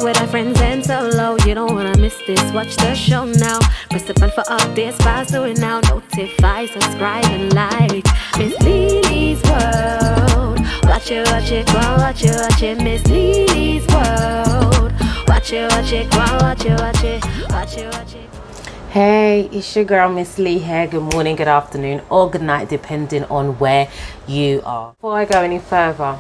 with our friends and solo. You don't wanna miss this, watch the show now. Press the button for updates, fast do it now. Notify, subscribe and like. Miss Lily's World. Watch it, go on, watch it, Miss Lily's World. Watch it, go on, watch it. Hey, it's your girl Miss Lee here. Good morning, good afternoon, or good night, depending on where you are. Before I go any further,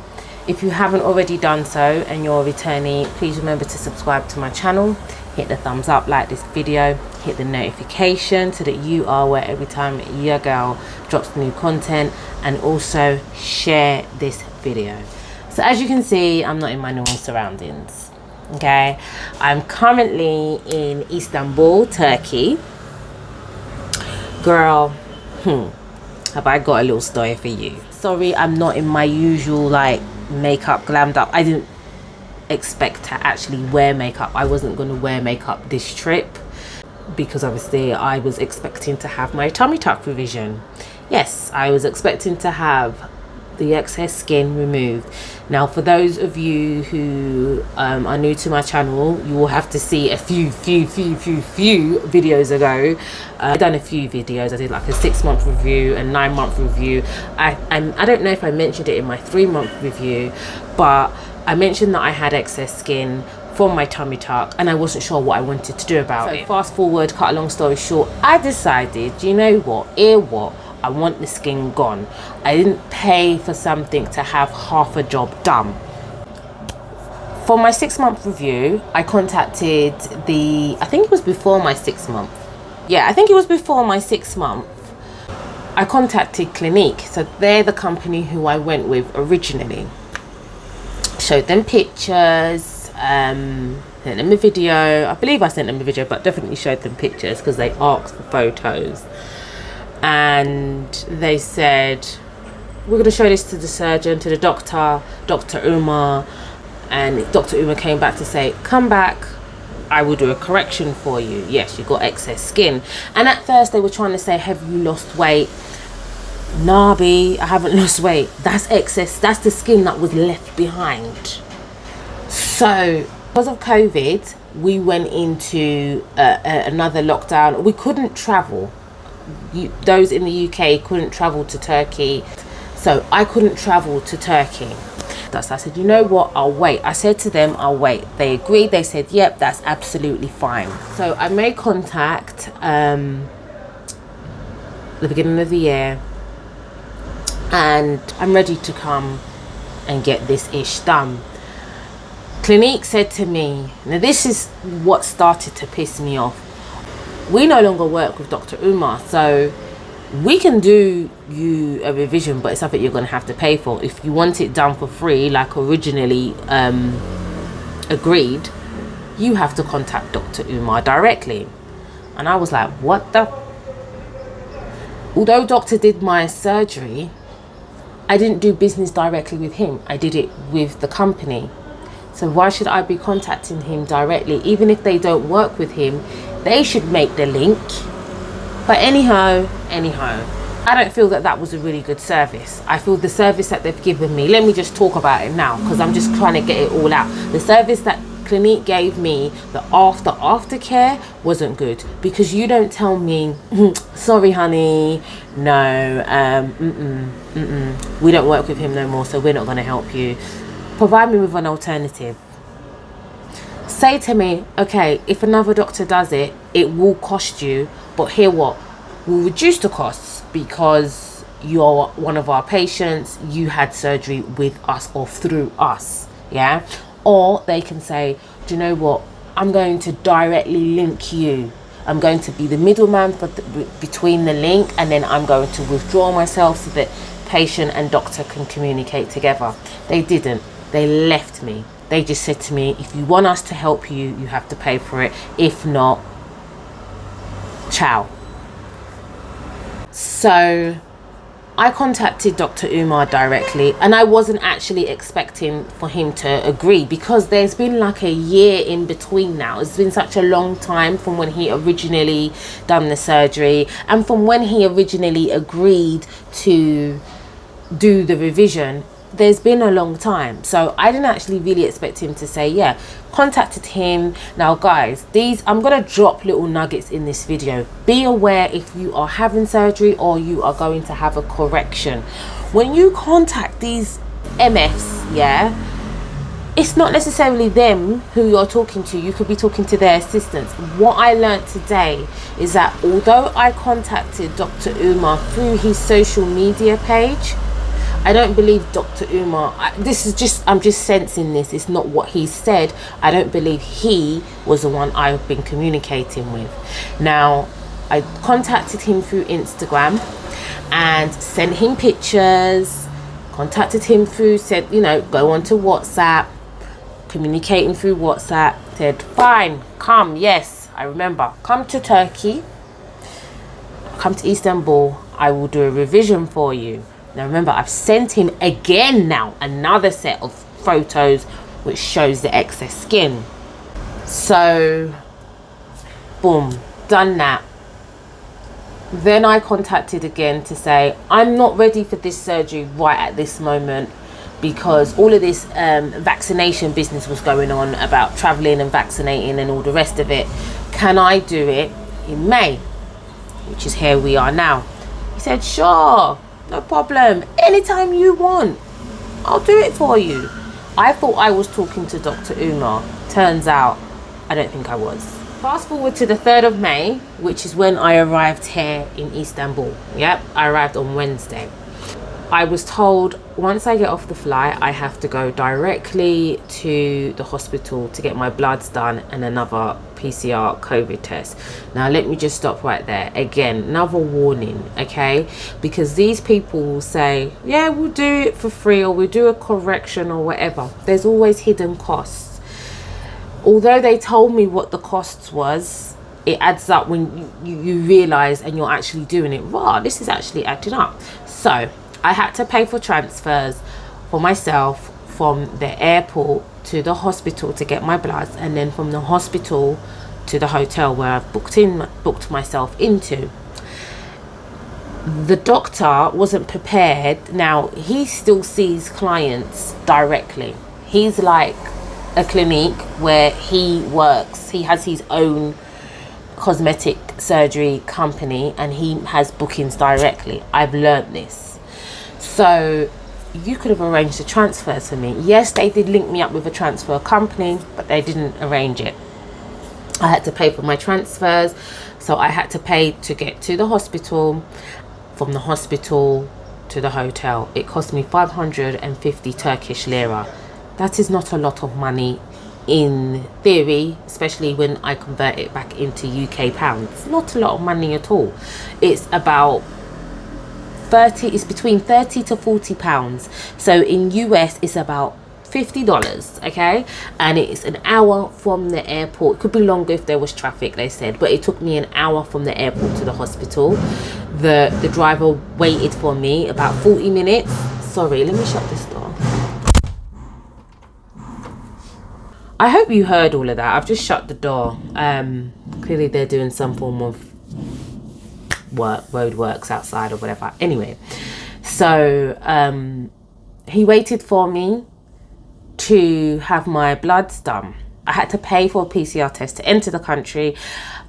if you haven't already done so and you're a returnee, please remember to subscribe to my channel, hit the thumbs up, like this video, hit the notification so that you are aware every time your girl drops new content, and also share this video. So as you can see, I'm not in my normal surroundings. Okay, I'm currently in Istanbul, Turkey. Girl, have I got a little story for you. Sorry, I'm not in my usual like makeup glammed up. I didn't expect to actually wear makeup. I wasn't going to wear makeup this trip because obviously I was expecting to have my tummy tuck revision. Yes, I was expecting to have the excess skin removed. Now for those of you who are new to my channel, you will have to see a few videos ago. I've done a few videos. I did like a 6-month review, a 9-month review. I don't know if I mentioned it in my 3-month review, but I mentioned that I had excess skin from my tummy tuck and I wasn't sure what I wanted to do about it. Fast forward, cut a long story short, I decided, you know what, I want the skin gone. I didn't pay for something to have half a job done. For my 6-month review, I contacted I think it was before my 6 month. Yeah, I think it was before my 6 month. I contacted Clinique. So they're the company who I went with originally. Showed them pictures, sent them a video. I believe I sent them a video, but definitely showed them pictures because they asked for photos. And they said, we're going to show this to the surgeon, to the doctor, Dr Omer. And Dr Omer came back to say, come back, I will do a correction for you. Yes, you've got excess skin. And at first they were trying to say, have you lost weight? Nah, B, I haven't lost weight. That's excess. That's the skin that was left behind. So because of COVID, we went into another lockdown. We couldn't travel. Those in the UK couldn't travel to Turkey, so I couldn't travel to Turkey. So I said, you know what, I'll wait. I said to them, I'll wait. They agreed. They said, yep, that's absolutely fine. So I made contact the beginning of the year, and I'm ready to come and get this ish done. Clinique said to me, now this is what started to piss me off. We no longer work with Dr Omer, so we can do you a revision, but it's something you're going to have to pay for. If you want it done for free, like originally agreed, you have to contact Dr Omer directly. And I was like, what the? Although doctor did my surgery, I didn't do business directly with him. I did it with the company. So why should I be contacting him directly? Even if they don't work with him, they should make the link. But anyhow, I don't feel that that was a really good service. I feel the service that they've given me, let me just talk about it now because I'm just trying to get it all out. The service that Clinique gave me, the aftercare wasn't good, because you don't tell me, sorry honey, no, we don't work with him no more, so we're not going to help you. Provide me with an alternative. Say to me, okay, if another doctor does it, it will cost you, but here what? We'll reduce the costs because you're one of our patients, you had surgery with us or through us, yeah? Or they can say, do you know what? I'm going to directly link you. I'm going to be the middleman between the link, and then I'm going to withdraw myself so that patient and doctor can communicate together. They didn't. They left me. They just said to me, if you want us to help you, you have to pay for it. If not, ciao. So I contacted Dr Omer directly, and I wasn't actually expecting for him to agree because there's been like a year in between now. It's been such a long time from when he originally done the surgery and from when he originally agreed to do the revision. there's been a long time, so I didn't actually really expect him to say, yeah. Contacted him. Now guys, I'm gonna drop little nuggets in this video. Be aware if you are having surgery or you are going to have a correction. When you contact these MFs, yeah, it's not necessarily them who you're talking to. You could be talking to their assistants. What I learned today is that although I contacted Dr. Omer through his social media page, I don't believe Dr. Omer, I'm just sensing this, it's not what he said. I don't believe he was the one I've been communicating with. Now, I contacted him through Instagram and sent him pictures, contacted him through, said, you know, go on to WhatsApp, communicating through WhatsApp, said, fine, come, yes, I remember, come to Turkey, come to Istanbul, I will do a revision for you. Now remember, I've sent him again now another set of photos which shows the excess skin. So, boom, done that. Then I contacted again to say, I'm not ready for this surgery right at this moment, because all of this vaccination business was going on about traveling and vaccinating and all the rest of it. Can I do it in May? Which is here we are now. He said, sure. No problem. Anytime you want, I'll do it for you. I thought I was talking to Dr. Omer. Turns out, I don't think I was. Fast forward to the 3rd of May, which is when I arrived here in Istanbul. Yep, I arrived on Wednesday. I was told once I get off the flight, I have to go directly to the hospital to get my bloods done and another PCR COVID test. Now let me just stop right there. Again, another warning, okay? Because these people will say, yeah, we'll do it for free, or we'll do a correction or whatever. There's always hidden costs. Although they told me what the costs was, it adds up when you realize and you're actually doing it. Wow, this is actually adding up. So I had to pay for transfers for myself from the airport to the hospital to get my bloods, and then from the hospital to the hotel where I've booked myself into. The doctor wasn't prepared. Now, he still sees clients directly. He's like a clinic where he works. He has his own cosmetic surgery company and he has bookings directly. I've learned this. So you could have arranged the transfers for me. Yes, they did link me up with a transfer company, but they didn't arrange it. I had to pay for my transfers, so I had to pay to get to the hospital, from the hospital to the hotel. It cost me 550 Turkish lira. That is not a lot of money in theory, especially when I convert it back into UK pounds. Not a lot of money at all. It's about it's between 30 to 40 pounds. So in US it's about $50, okay? And it's an hour from the airport. It could be longer if there was traffic, they said, but it took me an hour from the airport to the hospital. The driver waited for me about 40 minutes. Sorry, let me shut this door. I hope you heard all of that. I've just shut the door. Clearly they're doing some form of road works outside or whatever. Anyway, so he waited for me to have my bloods done. I had to pay for a PCR test to enter the country,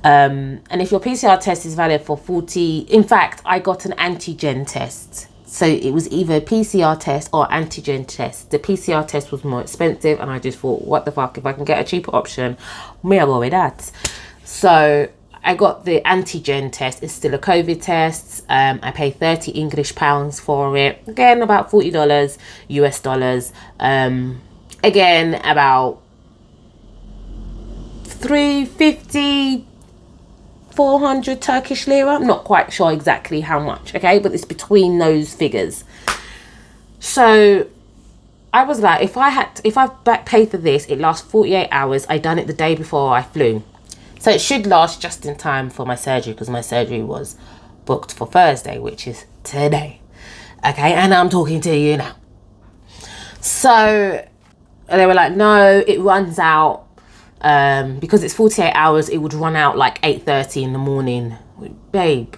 and if your PCR test is valid for 40, in fact I got an antigen test, so it was either a PCR test or antigen test. The PCR test was more expensive and I just thought, what the fuck, if I can get a cheaper option, may I go with that. So I got the antigen test. It's still a COVID test. I paid 30 English pounds for it. Again, about $40 US dollars. Again, about 350, 400 Turkish lira. I'm not quite sure exactly how much, okay? But it's between those figures. So I was like, if I back pay for this, it lasts 48 hours. I done it the day before I flew. So it should last just in time for my surgery, because my surgery was booked for Thursday, which is today. Okay, and I'm talking to you now. So they were like, no, it runs out. Because it's 48 hours, it would run out like 8:30 in the morning. Babe,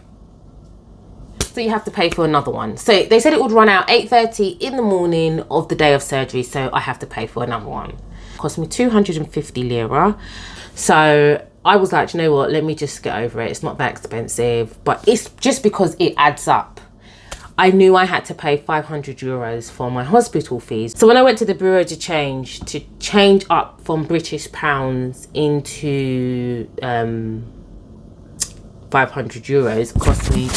So you have to pay for another one. So they said it would run out 8:30 in the morning of the day of surgery. So I have to pay for another one. It cost me 250 lira. So I was like, you know what, let me just get over it. It's not that expensive, but it's just because it adds up. I knew I had to pay 500 euros for my hospital fees. So when I went to the bureau to change up from British pounds into 500 euros, cost me,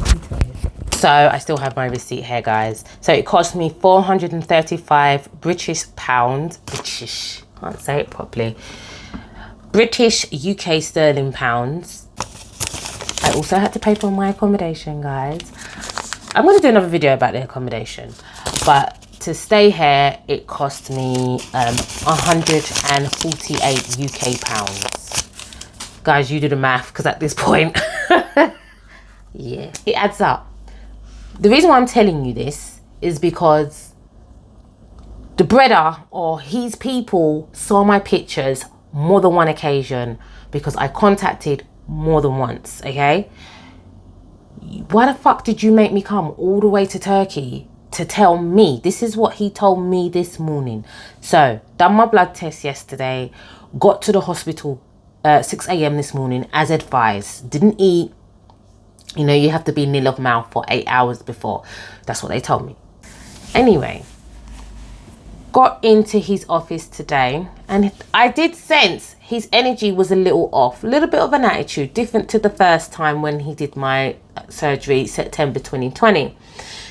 so I still have my receipt here, guys. So it cost me 435 British pounds, can't say it properly, British UK sterling pounds. I also had to pay for my accommodation, guys. I'm going to do another video about the accommodation, but to stay here, it cost me 148 UK pounds. Guys, you do the math, because at this point, yeah, it adds up. The reason why I'm telling you this is because the breeder or his people saw my pictures more than one occasion, because I contacted more than once, okay? Why the fuck did you make me come all the way to Turkey to tell me? This is what he told me this morning. So, done my blood test yesterday, got to the hospital 6 a.m. this morning as advised. Didn't eat. You know, you have to be nil of mouth for 8 hours before. That's what they told me. Anyway, got into his office today, and I did sense his energy was a little off, a little bit of an attitude, different to the first time when he did my surgery, September 2020.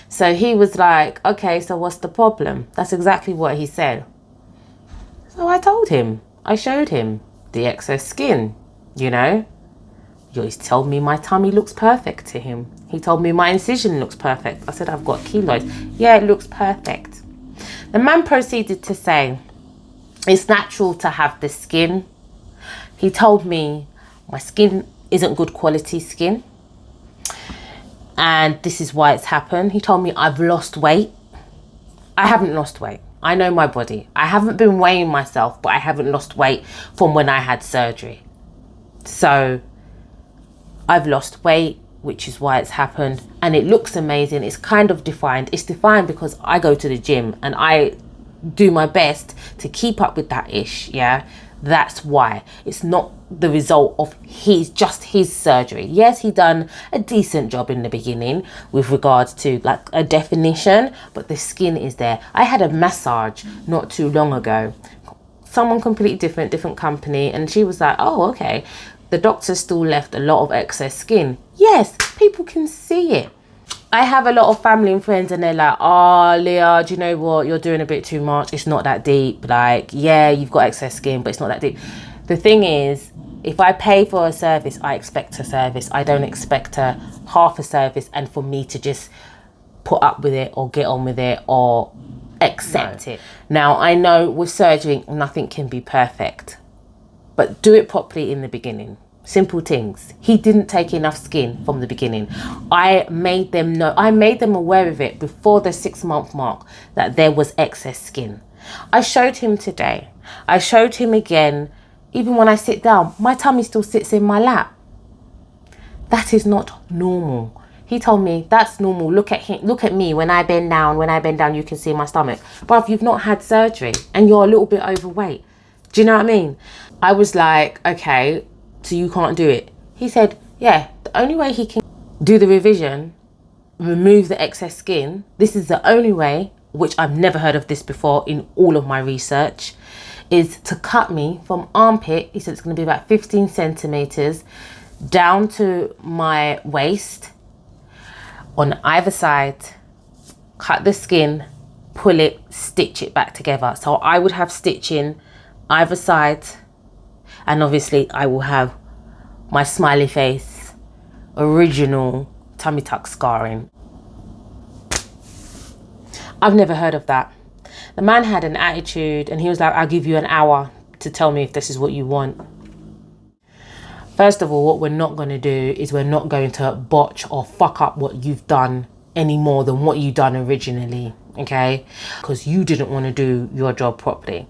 So he was like, okay, so what's the problem? That's exactly what he said. So I told him, I showed him the excess skin, you know. He told me my tummy looks perfect to him. He told me my incision looks perfect. I said, I've got keloids. Yeah, it looks perfect. The man proceeded to say, it's natural to have the skin. He told me my skin isn't good quality skin, and this is why it's happened. He told me I've lost weight. I haven't lost weight. I know my body. I haven't been weighing myself, but I haven't lost weight from when I had surgery. So I've lost weight, which is why it's happened, and it looks amazing. It's kind of defined. It's defined because I go to the gym and I do my best to keep up with that ish, yeah. That's why. It's not the result of just his surgery. Yes, he done a decent job in the beginning with regards to like a definition, but the skin is there. I had a massage not too long ago. Someone completely different company, and she was like, oh, okay. The doctor still left a lot of excess skin. Yes, people can see it. I have a lot of family and friends, and they're like, oh, Leah, do you know what? You're doing a bit too much. It's not that deep. Like, yeah, you've got excess skin, but it's not that deep. The thing is, if I pay for a service, I expect a service. I don't expect half a service and for me to just put up with it or get on with it or accept it. Now, I know with surgery, nothing can be perfect, but do it properly in the beginning. Simple things. He didn't take enough skin from the beginning. I made them know. I made them aware of it before the 6-month mark that there was excess skin. I showed him today. I showed him again. Even when I sit down, my tummy still sits in my lap. That is not normal. He told me that's normal. Look at him. Look at me. When I bend down, you can see my stomach. But if you've not had surgery and you're a little bit overweight, do you know what I mean? I was like, okay, so you can't do it. He said, yeah, the only way he can do the revision, remove the excess skin, this is the only way, which I've never heard of this before in all of my research, is to cut me from armpit. He said it's going to be about 15 centimeters down to my waist on either side, cut the skin, pull it, stitch it back together. So I would have stitching either side, and obviously I will have my smiley face, original tummy tuck scarring. I've never heard of that. The man had an attitude, and he was like, I'll give you an hour to tell me if this is what you want. First of all, what we're not going to do is we're not going to botch or fuck up what you've done any more than what you done originally, okay? Because you didn't want to do your job properly.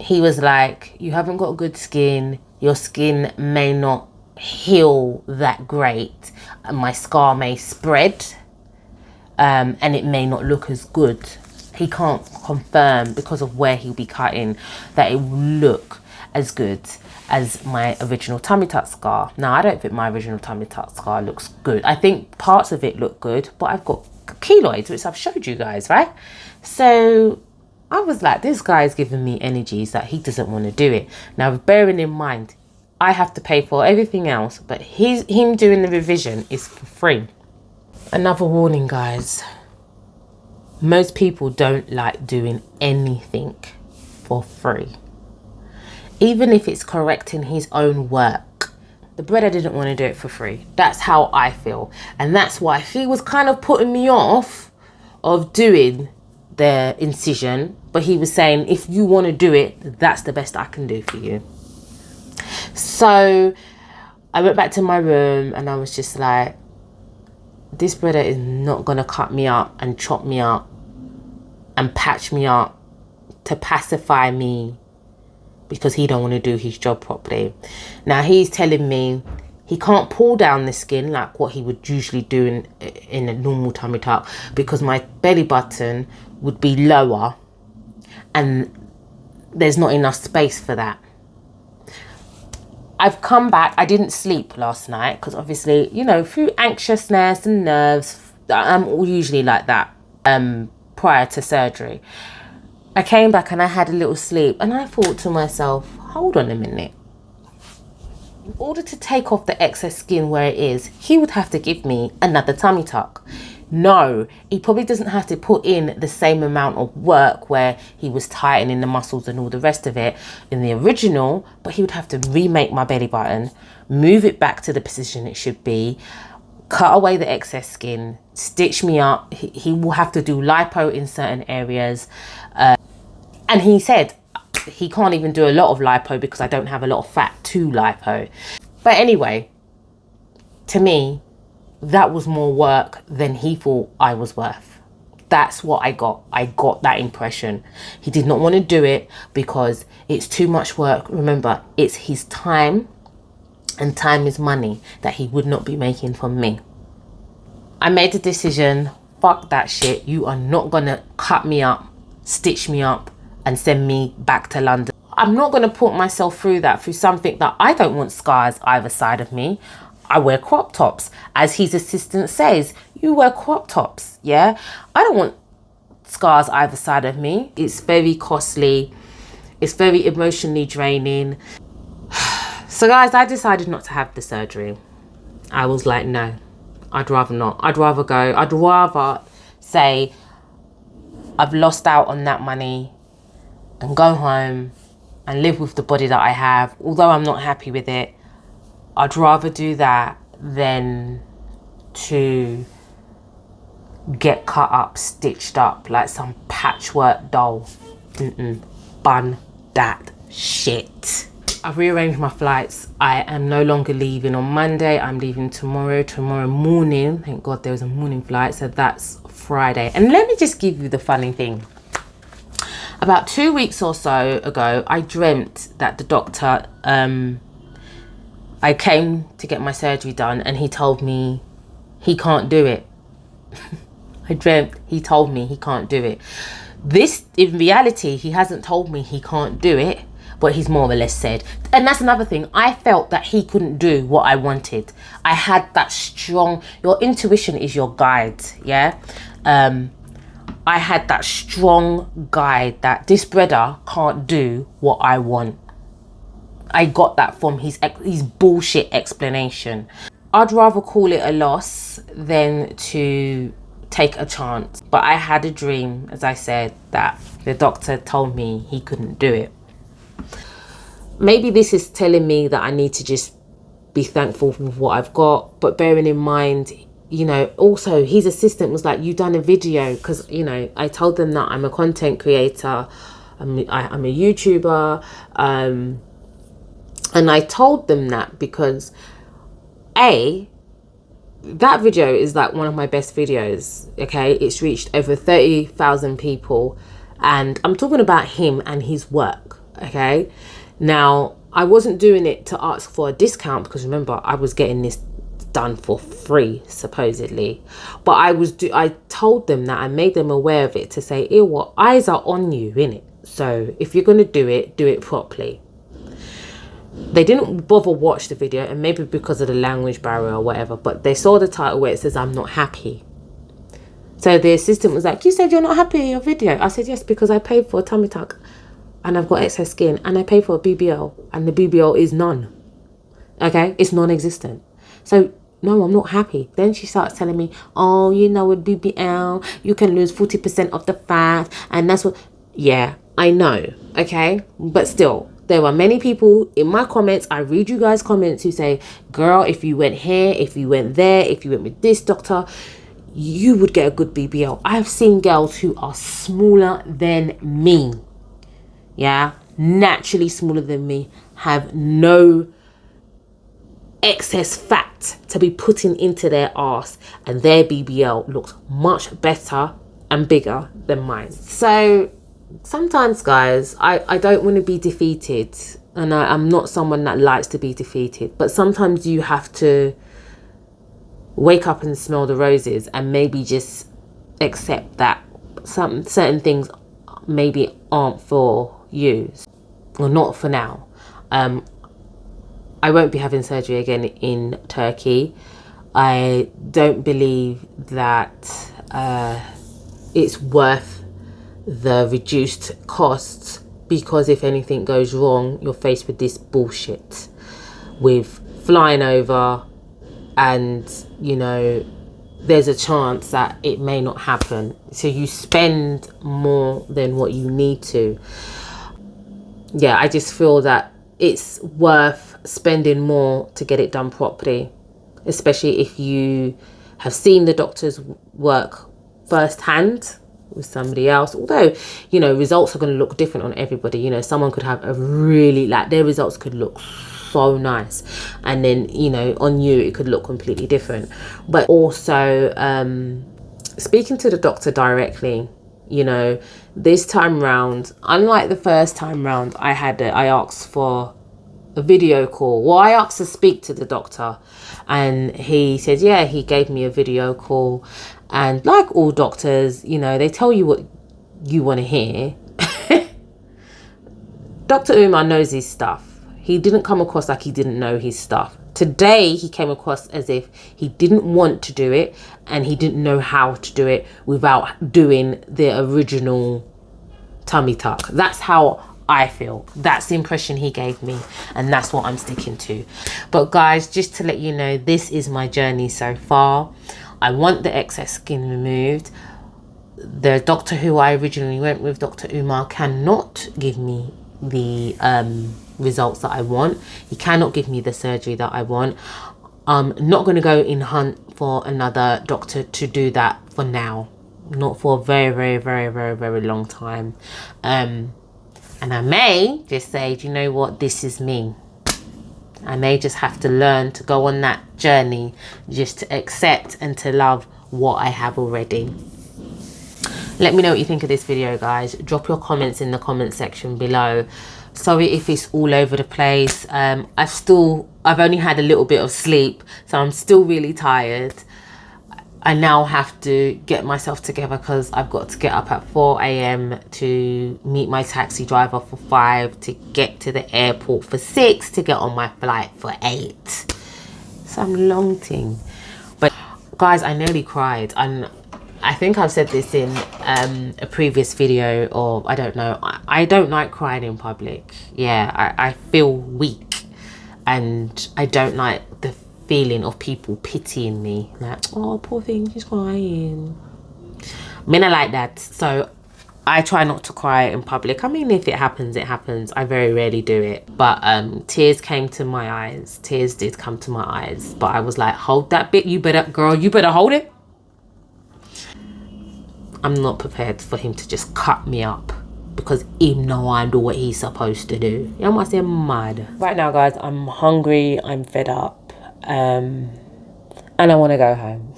He was like, you haven't got good skin. Your skin may not heal that great, and my scar may spread, and it may not look as good. He can't confirm, because of where he'll be cutting, that it will look as good as my original tummy tuck scar. Now, I don't think my original tummy tuck scar looks good. I think parts of it look good, but I've got keloids, which I've showed you guys, right? So I was like, this guy's giving me energies that he doesn't want to do it. Now, bearing in mind, I have to pay for everything else, but him doing the revision is for free. Another warning, guys. Most people don't like doing anything for free. Even if it's correcting his own work. The brother didn't want to do it for free. That's how I feel. And that's why he was kind of putting me off of doing the incision. But he was saying, if you want to do it, that's the best I can do for you. So I went back to my room and I was just like, this brother is not going to cut me up and chop me up and patch me up to pacify me because he don't want to do his job properly. Now he's telling me he can't pull down the skin like what he would usually do in a normal tummy tuck, because my belly button would be lower and there's not enough space for that. I've come back. I didn't sleep last night because obviously, you know, through anxiousness and nerves, I'm usually like that prior to surgery. I came back and I had a little sleep and I thought to myself, hold on a minute. In order to take off the excess skin where it is, he would have to give me another tummy tuck. No, he probably doesn't have to put in the same amount of work where he was tightening the muscles and all the rest of it in the original, but he would have to remake my belly button, move it back to the position it should be, cut away the excess skin, stitch me up. He will have to do lipo in certain areas. And he said he can't even do a lot of lipo because I don't have a lot of fat to lipo. But anyway, to me, that was more work than he thought I was worth. That's what I got. I got that impression. He did not want to do it because it's too much work. Remember, it's his time, and time is money that he would not be making from me. I made a decision. Fuck that shit. You are not going to cut me up, stitch me up, and send me back to London. I'm not going to put myself through that, through something that I don't want scars either side of me. I wear crop tops. As his assistant says, you wear crop tops, yeah? I don't want scars either side of me. It's very costly. It's very emotionally draining. So guys, I decided not to have the surgery. I was like, no, I'd rather not. I'd rather go. I'd rather say I've lost out on that money and go home and live with the body that I have. Although I'm not happy with it, I'd rather do that than to get cut up, stitched up like some patchwork doll. Bun that shit. I've rearranged my flights. I am no longer leaving on Monday. I'm leaving tomorrow morning. Thank God there was a morning flight. So that's Friday. And let me just give you the funny thing. About 2 weeks or so ago, I dreamt that the doctor, I came to get my surgery done and he told me he can't do it. I dreamt he told me he can't do it. This, in reality, he hasn't told me he can't do it, but he's more or less said. And that's another thing. I felt that he couldn't do what I wanted. I had that strong, your intuition is your guide, yeah? I had that strong guide that this brother can't do what I want. I got that from his bullshit explanation. I'd rather call it a loss than to take a chance. But I had a dream, as I said, that the doctor told me he couldn't do it. Maybe this is telling me that I need to just be thankful for what I've got. But bearing in mind, you know, also his assistant was like, you done a video, because, you know, I told them that I'm a content creator, I'm a YouTuber, and I told them that because that video is like one of my best videos, okay? It's reached over 30,000 people, and I'm talking about him and his work, okay? Now, I wasn't doing it to ask for a discount, because remember, I was getting this done for free supposedly, but I told them that, I made them aware of it, to say, ew, what, eyes are on you, innit? So if you're going to do it properly. They didn't bother watch the video, and maybe because of the language barrier or whatever, but they saw the title where it says I'm not happy. So the assistant was like, you said you're not happy in your video. I said, yes, because I paid for a tummy tuck and I've got excess skin, and I paid for a BBL, and the BBL is none. Okay, it's non-existent. So no, I'm not happy. Then she starts telling me, oh, you know, with BBL you can lose 40% of the fat, and that's what. Yeah, I know, okay, but still, there are many people in my comments, I read you guys' comments, who say, girl, if you went here, if you went there, if you went with this doctor, you would get a good BBL. I've seen girls who are smaller than me, yeah, naturally smaller than me, have no excess fat to be putting into their ass, and their BBL looks much better and bigger than mine. So sometimes, guys, I don't want to be defeated, and I'm not someone that likes to be defeated, but sometimes you have to wake up and smell the roses, and maybe just accept that some certain things maybe aren't for you, or not for now. I won't be having surgery again in Turkey. I don't believe that it's worth the reduced costs, because if anything goes wrong, you're faced with this bullshit with flying over, and you know, there's a chance that it may not happen, so you spend more than what you need to. Yeah, I just feel that it's worth spending more to get it done properly, especially if you have seen the doctor's work firsthand with somebody else. Although, you know, results are going to look different on everybody. You know, someone could have a really, like, their results could look so nice, and then, you know, on you it could look completely different. But also speaking to the doctor directly, you know, this time round, unlike the first time round, I asked for a video call. Well, I asked to speak to the doctor, and he said, yeah, he gave me a video call. And like all doctors, you know, they tell you what you want to hear. Dr. Omer knows his stuff. He didn't come across like he didn't know his stuff. Today, he came across as if he didn't want to do it, and he didn't know how to do it without doing the original tummy tuck. That's how I feel. That's the impression he gave me, and that's what I'm sticking to. But guys, just to let you know, this is my journey so far. I want the excess skin removed. The doctor who I originally went with, Dr. Omer, cannot give me the results that I want. He cannot give me the surgery that I want. I'm not going to go in hunt for another doctor to do that for now. Not for a very, very, very, very, very long time. And I may just say, do you know what, this is me. I may just have to learn to go on that journey, just to accept and to love what I have already. Let me know what you think of this video, guys. Drop your comments in the comment section below. Sorry if it's all over the place. I've only had a little bit of sleep, so I'm still really tired. I now have to get myself together because I've got to get up at 4 a.m. to meet my taxi driver for 5, to get to the airport for 6, to get on my flight for 8. So I'm longting. But guys, I nearly cried. I think I've said this in a previous video, or I don't know. I don't like crying in public. Yeah, I feel weak, and I don't like the feeling of people pitying me, like, oh, poor thing, she's crying. I mean, I like that, so I try not to cry in public. I mean, if it happens, it happens. I very rarely do it, but tears came to my eyes. Tears did come to my eyes, but I was like, hold that bit, you better, girl, you better hold it. I'm not prepared for him to just cut me up because he know I do what he's supposed to do. You must say mad. Right now, guys, I'm hungry, I'm fed up. And I want to go home.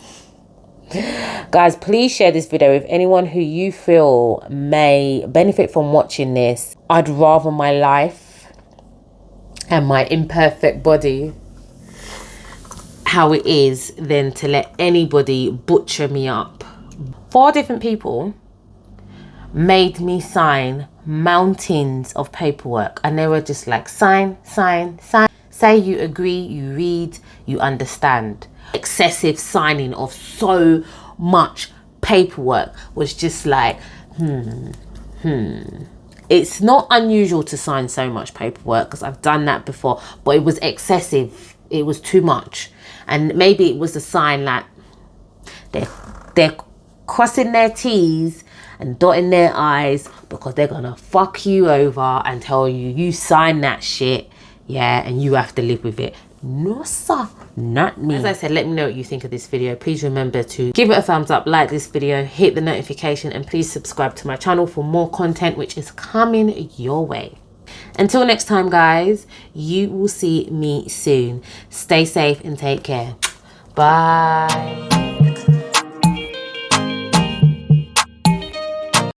Guys, please share this video with anyone who you feel may benefit from watching this. I'd rather my life and my imperfect body how it is than to let anybody butcher me up. 4 different people made me sign mountains of paperwork, and they were just like, sign, sign, sign. Say you agree, you read, you understand. Excessive signing of so much paperwork was just like, It's not unusual to sign so much paperwork because I've done that before, but it was excessive. It was too much. And maybe it was a sign that they're crossing their T's and dotting their I's because they're gonna fuck you over and tell you sign that shit, yeah, and you have to live with it. No sir, not me. As I said, let me know what you think of this video. Please remember to give it a thumbs up, like this video, hit the notification, and please subscribe to my channel for more content which is coming your way. Until next time guys, you will see me soon. Stay safe and take care. Bye.